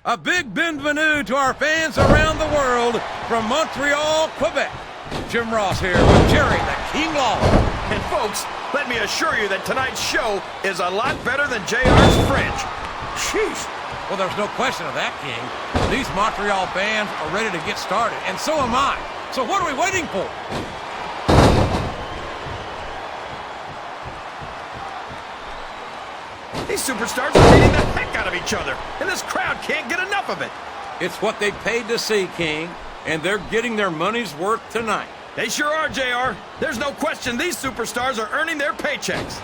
A big bienvenue to our fans around the world from Montreal, Quebec. Jim Ross here with Jerry the King Lawler. And folks, let me assure you that tonight's show is a lot better than JR's French. Sheesh. Well, there's no question of that, King. These Montreal fans are ready to get started, and so am I. So what are we waiting for? These superstars are beating the heck out of each other, and this crowd can't get enough of it. It's what they paid to see, King, and they're getting their money's worth tonight. They sure are, JR. There's no question these superstars are earning their paychecks.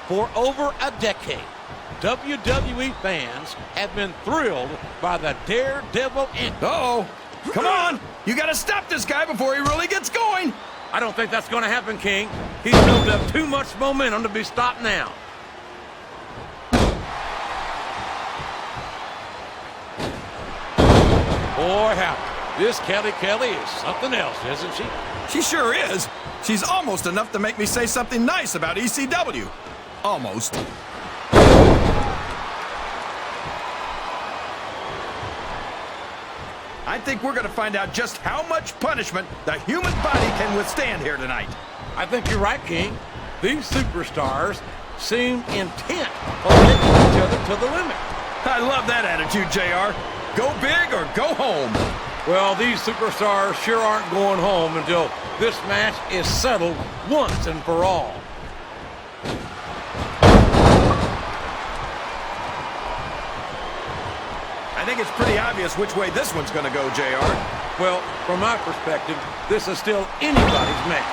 For over a decade, WWE fans have been thrilled by the Daredevil entry. Uh-oh. Come on. You got to stop this guy before he really gets going. I don't think that's going to happen, King. He's built up too much momentum to be stopped now. Boy, howdy. This Kelly is something else, isn't she? She sure is. She's almost enough to make me say something nice about ECW. Almost. I think we're going to find out just how much punishment the human body can withstand here tonight. I think you're right, King. These superstars seem intent on taking each other to the limit. I love that attitude, JR. Go big or go home. Well, these superstars sure aren't going home until this match is settled once and for all. I think it's pretty obvious which way this one's going to go, JR. Well, from my perspective, this is still anybody's match.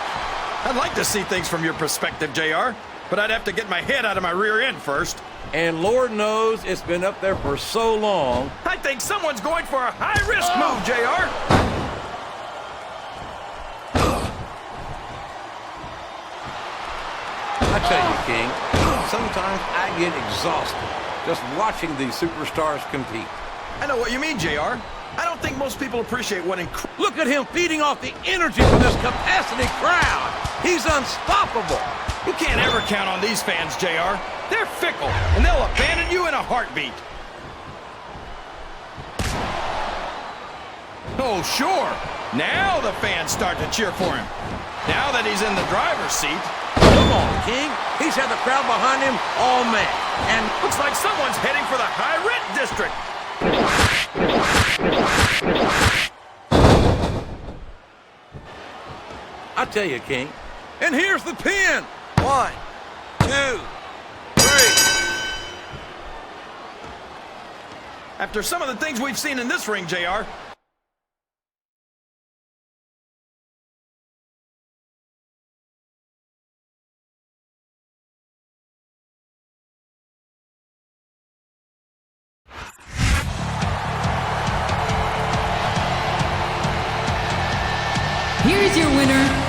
I'd like to see things from your perspective, JR, but I'd have to get my head out of my rear end first. And Lord knows it's been up there for so long. I think someone's going for a high-risk move, JR. I tell you, King, sometimes I get exhausted just watching these superstars compete. I know what you mean, JR. I don't think most people appreciate what Look at him feeding off the energy from this capacity crowd. He's unstoppable. You can't ever count on these fans, JR. They're fickle, and they'll abandon you in a heartbeat. Oh, sure. Now the fans start to cheer for him. Now that he's in the driver's seat. Come on, King. He's had the crowd behind him all match. And looks like someone's heading for the high-rent district. I tell you, King. And here's the pin. 1, 2, 3. After some of the things we've seen in this ring, JR, Here's your winner,